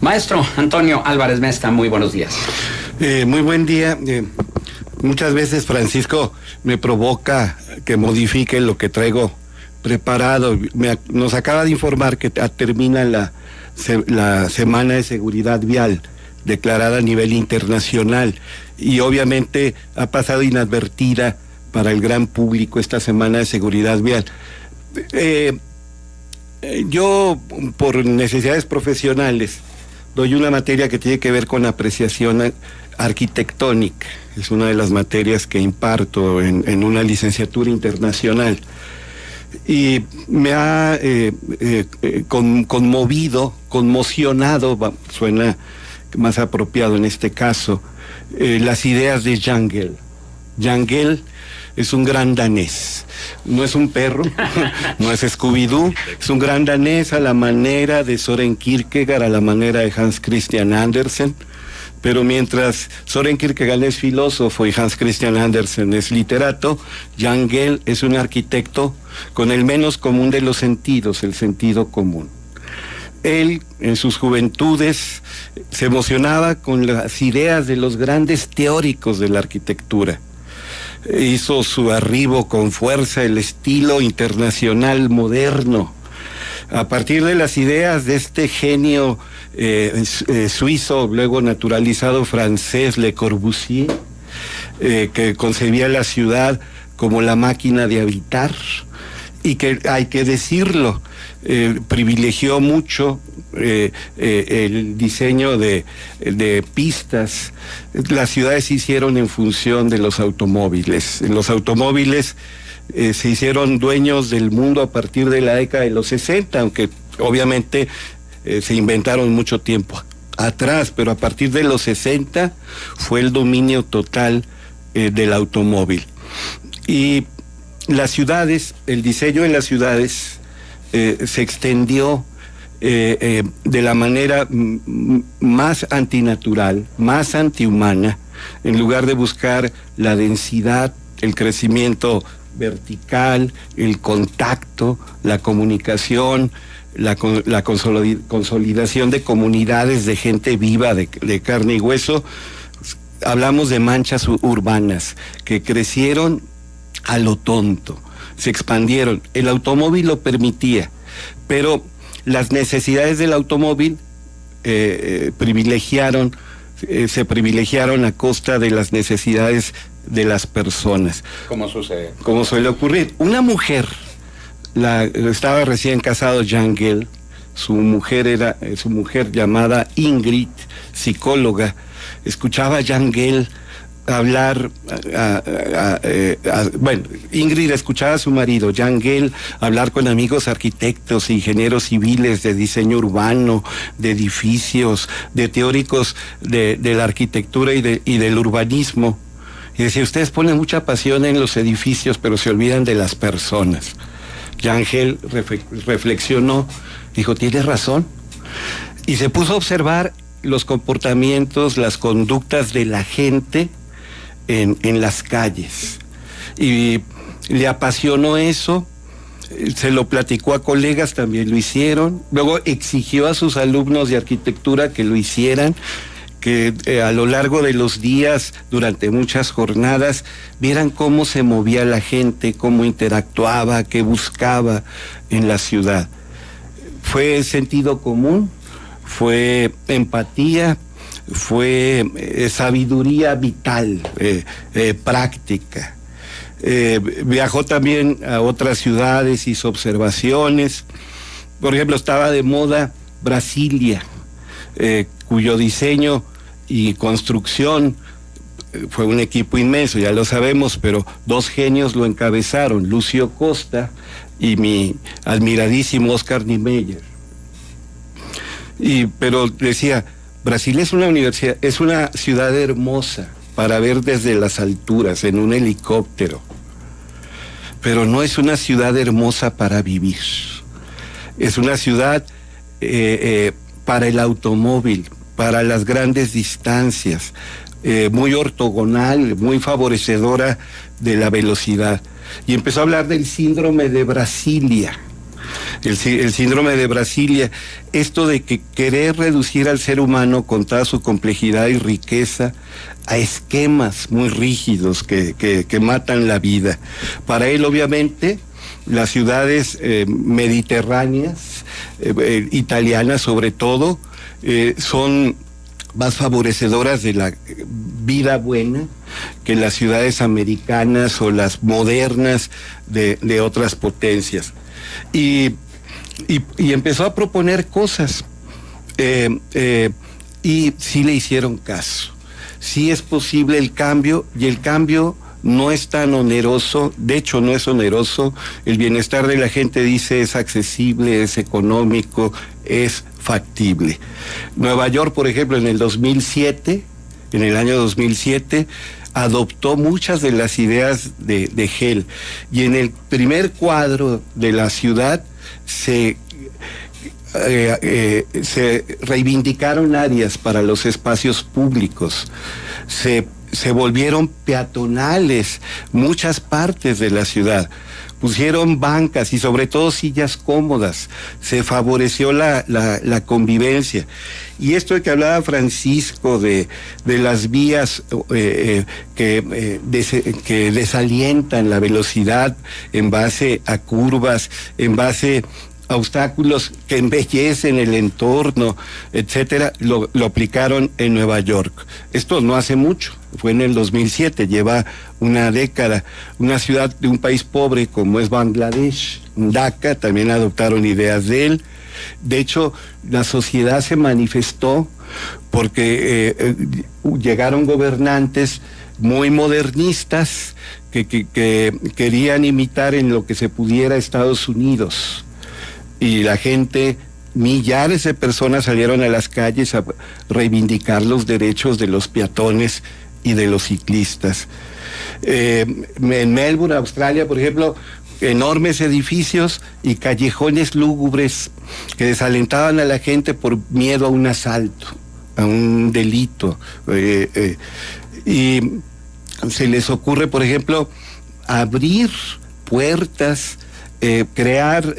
Maestro Antonio Álvarez Mesta, muy buenos días. Muy buen día. Muchas veces, Francisco, me provoca que modifique lo que traigo preparado. Nos acaba de informar que termina la Semana de Seguridad Vial, declarada a nivel internacional, y obviamente ha pasado inadvertida para el gran público esta Semana de Seguridad Vial. Yo, por necesidades profesionales, doy una materia que tiene que ver con apreciación arquitectónica. Es una de las materias que imparto en una licenciatura internacional. Y me ha conmocionado, suena más apropiado en este caso, las ideas de Jan Gehl. Jan Gehl es un gran danés, no es un perro, no es Scooby-Doo, es un gran danés a la manera de Søren Kierkegaard, a la manera de Hans Christian Andersen. Pero mientras Søren Kierkegaard es filósofo y Hans Christian Andersen es literato, Jan Gehl es un arquitecto con el menos común de los sentidos, el sentido común. Él, en sus juventudes, se emocionaba con las ideas de los grandes teóricos de la arquitectura. Hizo su arribo con fuerza el estilo internacional moderno. A partir de las ideas de este genio suizo, luego naturalizado francés, Le Corbusier, que concebía la ciudad como la máquina de habitar, y que, hay que decirlo, privilegió mucho el diseño de pistas. Las ciudades se hicieron en función de los automóviles. Los automóviles se hicieron dueños del mundo a partir de la década de los 60, aunque obviamente se inventaron mucho tiempo atrás, pero a partir de los 60 fue el dominio total del automóvil. Y las ciudades, el diseño de las ciudades se extendió de la manera más antinatural, más antihumana, en lugar de buscar la densidad, el crecimiento vertical, el contacto, la comunicación, la consolidación de comunidades de gente viva, de carne y hueso. Hablamos de manchas urbanas que crecieron a lo tonto, se expandieron. El automóvil lo permitía, pero las necesidades del automóvil se privilegiaron a costa de las necesidades de las personas. ¿Cómo sucede? Como suele ocurrir. Una mujer, estaba recién casado Jan Gehl, su mujer llamada Ingrid, psicóloga, escuchaba a Jan Gehl hablar, Ingrid escuchaba a su marido, Jan Gehl, hablar con amigos arquitectos, ingenieros civiles, de diseño urbano, de edificios, de teóricos de la arquitectura y del urbanismo. Y decía, ustedes ponen mucha pasión en los edificios, pero se olvidan de las personas. Jan Gehl reflexionó, dijo, tienes razón. Y se puso a observar los comportamientos, las conductas de la gente en las calles. Y le apasionó eso, se lo platicó a colegas, también lo hicieron. Luego exigió a sus alumnos de arquitectura que lo hicieran, que a lo largo de los días, durante muchas jornadas, vieran cómo se movía la gente, cómo interactuaba, qué buscaba en la ciudad. Fue sentido común, fue empatía, fue sabiduría vital, práctica. Viajó también a otras ciudades, hizo observaciones. Por ejemplo, estaba de moda Brasilia, cuyo diseño y construcción fue un equipo inmenso, ya lo sabemos, pero dos genios lo encabezaron, Lúcio Costa y mi admiradísimo Oscar Niemeyer. Pero decía, Brasil es una universidad, es una ciudad hermosa para ver desde las alturas, en un helicóptero, pero no es una ciudad hermosa para vivir. Es una ciudad para el automóvil, para las grandes distancias, muy ortogonal, muy favorecedora de la velocidad. Y empezó a hablar del síndrome de Brasilia. El síndrome de Brasilia, esto de que querer reducir al ser humano con toda su complejidad y riqueza a esquemas muy rígidos que matan la vida. Para él, obviamente, las ciudades mediterráneas, italianas sobre todo, son más favorecedoras de la vida buena que las ciudades americanas o las modernas de otras potencias. Y empezó a proponer cosas, y sí le hicieron caso. Sí es posible el cambio, y el cambio no es tan oneroso, de hecho no es oneroso, el bienestar de la gente, dice, es accesible, es económico, es factible. Nueva York, por ejemplo, en el año 2007, adoptó muchas de las ideas de Hell, y en el primer cuadro de la ciudad se reivindicaron áreas para los espacios públicos, se volvieron peatonales muchas partes de la ciudad, pusieron bancas y sobre todo sillas cómodas, se favoreció la convivencia. Y esto de que hablaba Francisco de las vías que desalientan la velocidad en base a curvas, en base a obstáculos que embellecen el entorno, etcétera, lo aplicaron en Nueva York. Esto no hace mucho, fue en el 2007, lleva una década. Una ciudad de un país pobre como es Bangladesh, Dhaka, también adoptaron ideas de él. De hecho, la sociedad se manifestó porque llegaron gobernantes muy modernistas que querían imitar en lo que se pudiera Estados Unidos. Y la gente, millares de personas salieron a las calles a reivindicar los derechos de los peatones y de los ciclistas. En Melbourne, Australia, por ejemplo, enormes edificios y callejones lúgubres que desalentaban a la gente por miedo a un asalto, a un delito. Y se les ocurre, por ejemplo, abrir puertas, crear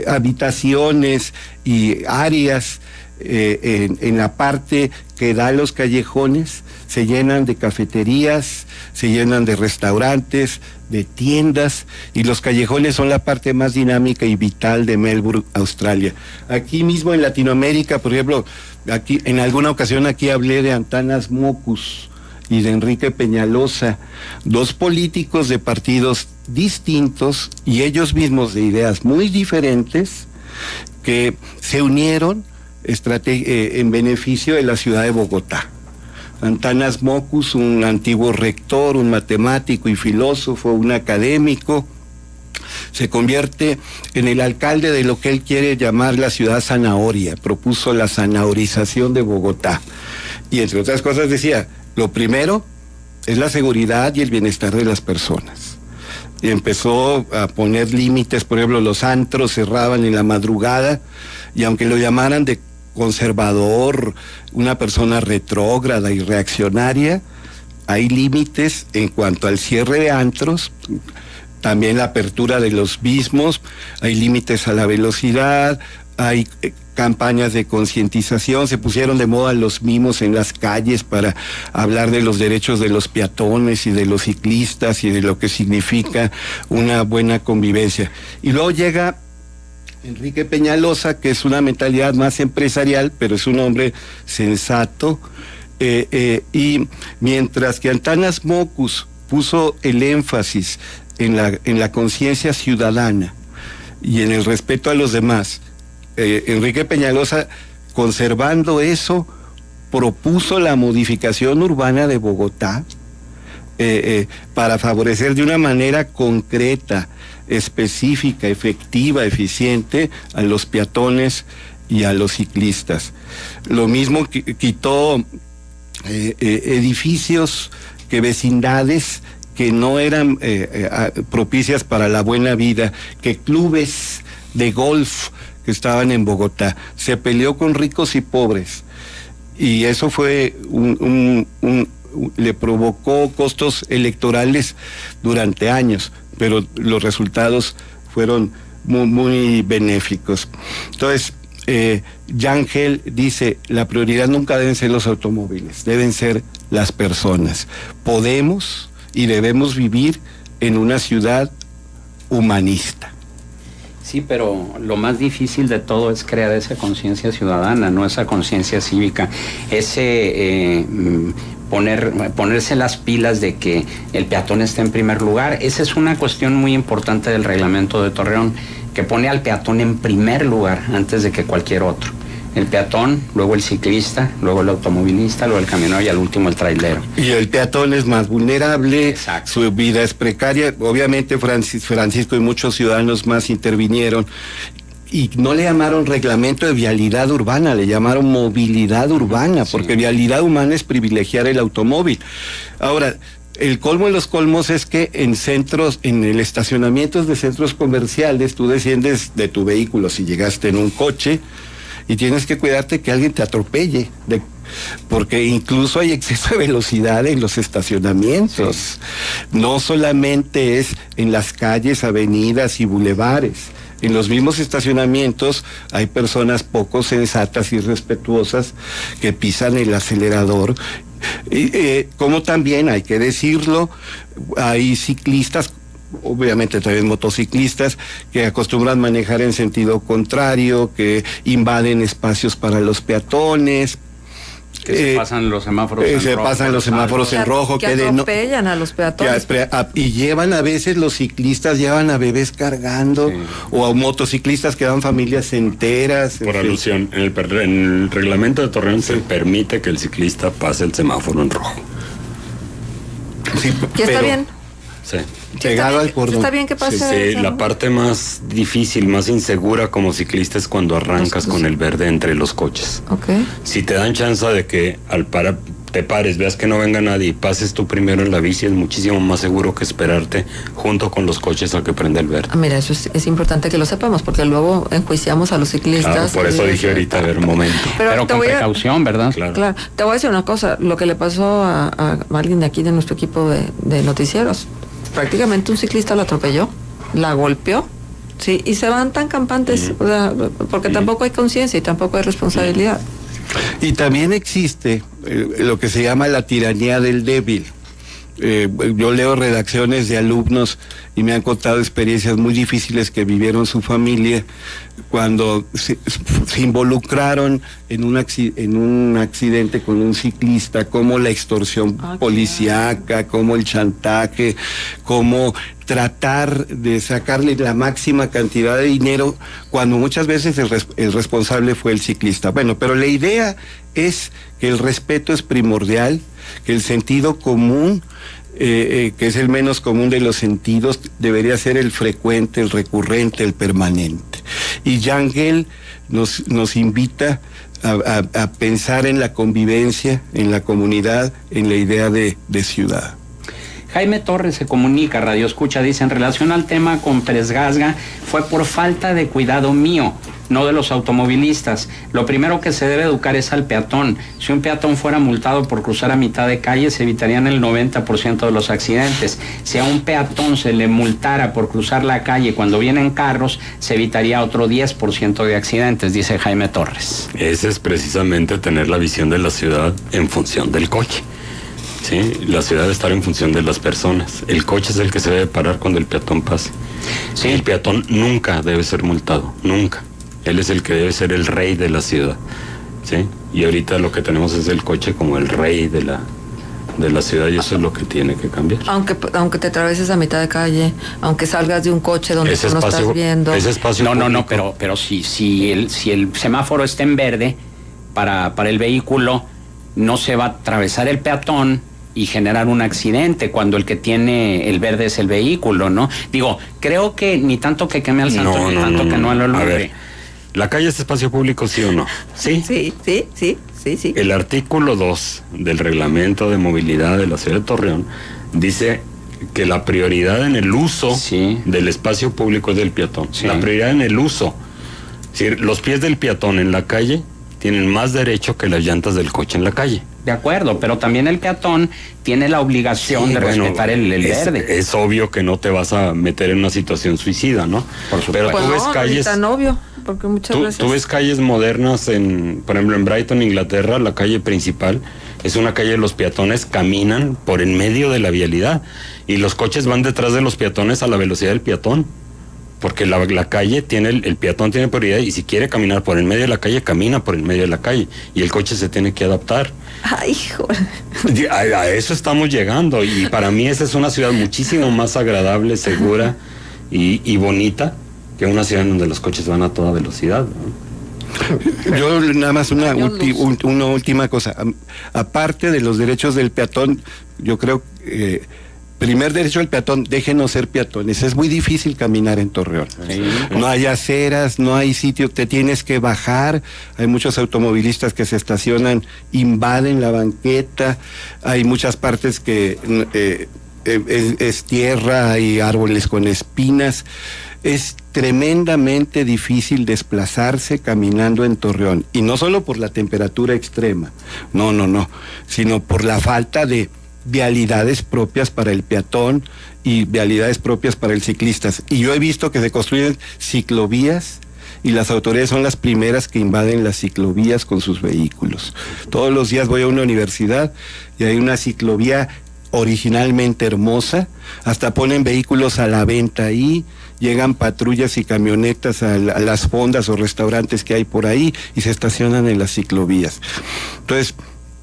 habitaciones y áreas en la parte que da los callejones, se llenan de cafeterías, se llenan de restaurantes, de tiendas, y los callejones son la parte más dinámica y vital de Melbourne, Australia. Aquí mismo en Latinoamérica, por ejemplo, aquí en alguna ocasión aquí hablé de Antanas Mockus y de Enrique Peñalosa, dos políticos de partidos distintos y ellos mismos de ideas muy diferentes que se unieron en beneficio de la ciudad de Bogotá. Antanas Mockus, un antiguo rector, un matemático y filósofo, un académico, se convierte en el alcalde de lo que él quiere llamar la ciudad zanahoria, propuso la zanahorización de Bogotá. Y entre otras cosas decía, lo primero es la seguridad y el bienestar de las personas. Y empezó a poner límites, por ejemplo, los antros cerraban en la madrugada, y aunque lo llamaran de conservador, una persona retrógrada y reaccionaria, hay límites en cuanto al cierre de antros, también la apertura de los mismos, hay límites a la velocidad, hay campañas de concientización, se pusieron de moda los mimos en las calles para hablar de los derechos de los peatones y de los ciclistas y de lo que significa una buena convivencia. Y luego llega Enrique Peñalosa, que es una mentalidad más empresarial, pero es un hombre sensato, y mientras que Antanas Mockus puso el énfasis en la conciencia ciudadana y en el respeto a los demás, Enrique Peñalosa, conservando eso, propuso la modificación urbana de Bogotá para favorecer de una manera concreta, específica, efectiva, eficiente a los peatones y a los ciclistas. Lo mismo quitó edificios, vecindades que no eran propicias para la buena vida, que clubes de golf que estaban en Bogotá. Se peleó con ricos y pobres, y eso fue le provocó costos electorales durante años, pero los resultados fueron muy, muy benéficos. Entonces, Yangel dice, la prioridad nunca deben ser los automóviles, deben ser las personas. Podemos y debemos vivir en una ciudad humanista. Sí, pero lo más difícil de todo es crear esa conciencia ciudadana, no esa conciencia cívica, ese ponerse las pilas de que el peatón está en primer lugar. Esa es una cuestión muy importante del reglamento de Torreón, que pone al peatón en primer lugar antes de que cualquier otro. El peatón, luego el ciclista, luego el automovilista, luego el camionero y al último el trailero. Y el peatón es más vulnerable, exacto, su vida es precaria. Obviamente Francisco y muchos ciudadanos más intervinieron y no le llamaron reglamento de vialidad urbana, le llamaron movilidad urbana, porque vialidad humana es privilegiar el automóvil. Ahora, el colmo de los colmos es que en centros, en el estacionamientos de centros comerciales, tú desciendes de tu vehículo si llegaste en un coche y tienes que cuidarte que alguien te atropelle, porque incluso hay exceso de velocidad en los estacionamientos. Sí. No solamente es en las calles, avenidas y bulevares. En los mismos estacionamientos hay personas poco sensatas y respetuosas que pisan el acelerador. Como también, hay que decirlo, hay ciclistas, obviamente también motociclistas, que acostumbran manejar en sentido contrario, que invaden espacios para los peatones. Se pasan los semáforos en rojo. Se pasan los semáforos en rojo. Que atropellan a los peatones. Y llevan a veces, los ciclistas llevan a bebés cargando, sí, o a motociclistas que dan familias enteras. Por alusión, en el reglamento de Torreón se permite que el ciclista pase el semáforo en rojo. Sí, ¿y está bien? Sí. Pegado al cordón. Está bien que pase. Sí, la parte más difícil, más insegura como ciclista es cuando arrancas con el verde entre los coches. Okay. Si te dan chance de que al parar te pares, veas que no venga nadie y pases tú primero en la bici, es muchísimo más seguro que esperarte junto con los coches a que prenda el verde. Mira, eso es importante que lo sepamos, porque luego enjuiciamos a los ciclistas. Claro, por eso dije ahorita, a ver, un momento. Pero con precaución, ¿verdad? Claro. Te voy a decir una cosa, lo que le pasó a alguien de aquí de nuestro equipo de noticieros, prácticamente un ciclista la atropelló, la golpeó, sí, y se van tan campantes, o sea, porque tampoco hay conciencia y tampoco hay responsabilidad. Y también existe lo que se llama la tiranía del débil. Yo leo redacciones de alumnos y me han contado experiencias muy difíciles que vivieron su familia cuando se involucraron en un accidente con un ciclista, como la extorsión policíaca, como el chantaje, como tratar de sacarle la máxima cantidad de dinero cuando muchas veces el responsable fue el ciclista. Bueno, pero la idea es que el respeto es primordial, que el sentido común, que es el menos común de los sentidos, debería ser el frecuente, el recurrente, el permanente. Y Yangel nos invita a pensar en la convivencia, en la comunidad, en la idea de ciudad. Jaime Torres se comunica, Radio Escucha, dice, en relación al tema con Pérez Gasga, fue por falta de cuidado mío, no de los automovilistas. Lo primero que se debe educar es al peatón. Si un peatón fuera multado por cruzar a mitad de calle, se evitarían el 90% de los accidentes. Si a un peatón se le multara por cruzar la calle cuando vienen carros, se evitaría otro 10% de accidentes, dice Jaime Torres. Ese es precisamente tener la visión de la ciudad en función del coche. Sí, la ciudad debe estar en función de las personas. El coche es el que se debe parar cuando el peatón pase. Sí. El peatón nunca debe ser multado, nunca. Él es el que debe ser el rey de la ciudad. ¿Sí? Y ahorita lo que tenemos es el coche como el rey de la ciudad, y eso es lo que tiene que cambiar. Aunque te atraveses a mitad de calle, aunque salgas de un coche donde tú no estás viendo. Ese espacio no, pero si el semáforo está en verde para el vehículo, no se va a atravesar el peatón y generar un accidente cuando el que tiene el verde es el vehículo, ¿no? Digo, creo que ni tanto que queme al santo, ni tanto que no lo alumbre. A ver, ¿la calle es espacio público, sí o no? Sí. Sí. El artículo 2 del reglamento de movilidad de la ciudad de Torreón dice que la prioridad en el uso del espacio público es del peatón. Sí. La prioridad en el uso. Es decir, los pies del peatón en la calle tienen más derecho que las llantas del coche en la calle. De acuerdo, pero también el peatón tiene la obligación de respetar el verde. Es obvio que no te vas a meter en una situación suicida, ¿no? Por supuesto. Pero Pues tú ves no, calles... ni tan obvio, porque muchas veces... Tú ves calles modernas, por ejemplo, en Brighton, Inglaterra, la calle principal es una calle de los peatones, caminan por en medio de la vialidad y los coches van detrás de los peatones a la velocidad del peatón. Porque la calle tiene, el peatón tiene prioridad y si quiere caminar por en medio de la calle, camina por en medio de la calle y el coche se tiene que adaptar. Ay, joder. A eso estamos llegando y para mí esa es una ciudad muchísimo más agradable, segura y bonita que una ciudad en donde los coches van a toda velocidad, ¿no? Yo nada más una Años última cosa. Aparte de los derechos del peatón, yo creo primer derecho del peatón, déjenos ser peatones. Es muy difícil caminar en Torreón. Sí. No hay aceras, no hay sitio, te tienes que bajar. Hay muchos automovilistas que se estacionan, invaden la banqueta. Hay muchas partes que es tierra, hay árboles con espinas. Es tremendamente difícil desplazarse caminando en Torreón. Y no solo por la temperatura extrema, no, sino por la falta de vialidades propias para el peatón y vialidades propias para el ciclista. Y yo he visto que se construyen ciclovías y las autoridades son las primeras que invaden las ciclovías con sus vehículos. Todos los días voy a una universidad y hay una ciclovía originalmente hermosa, hasta ponen vehículos a la venta ahí, llegan patrullas y camionetas a las fondas o restaurantes que hay por ahí y se estacionan en las ciclovías. Entonces,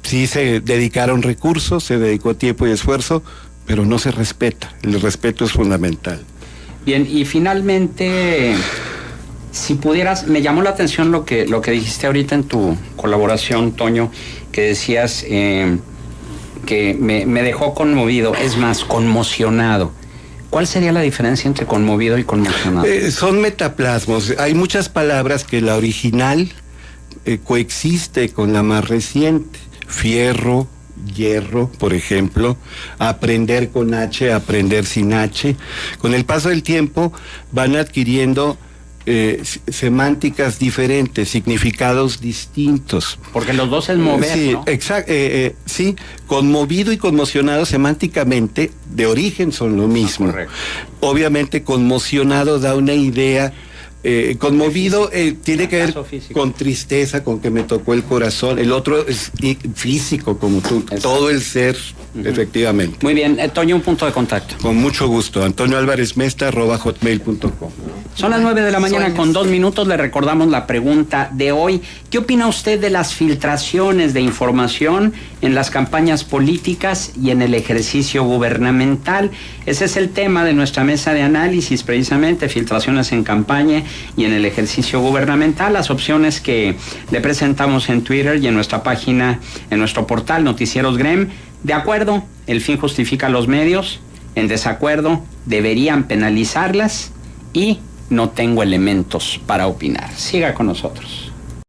sí se dedicaron recursos, se dedicó tiempo y esfuerzo, pero no se respeta. El respeto es fundamental. Bien, y finalmente, si pudieras, me llamó la atención lo que dijiste ahorita en tu colaboración, Toño, que decías que me dejó conmovido, es más, conmocionado. ¿Cuál sería la diferencia entre conmovido y conmocionado? Son metaplasmos. Hay muchas palabras que la original coexiste con la más reciente. Fierro, hierro, por ejemplo, aprender con H, aprender sin H. Con el paso del tiempo van adquiriendo semánticas diferentes, significados distintos. Porque los dos es mover, sí, ¿no? Sí, conmovido y conmocionado semánticamente de origen son lo mismo. Correcto. Obviamente conmocionado da una idea. Conmovido tiene que ver con tristeza, con que me tocó el corazón. El otro es físico, como tú. Exacto. Todo el ser, efectivamente. Muy bien, Toño, un punto de contacto. Con mucho gusto. antonioalvarezmesta@hotmail.com. Son las 9 de la mañana con 2 minutos. Le recordamos la pregunta de hoy. ¿Qué opina usted de las filtraciones de información en las campañas políticas y en el ejercicio gubernamental? Ese es el tema de nuestra mesa de análisis, precisamente, filtraciones en campaña y en el ejercicio gubernamental. Las opciones que le presentamos en Twitter y en nuestra página, en nuestro portal Noticieros Grem. De acuerdo, el fin justifica los medios. En desacuerdo, deberían penalizarlas y no tengo elementos para opinar. Siga con nosotros.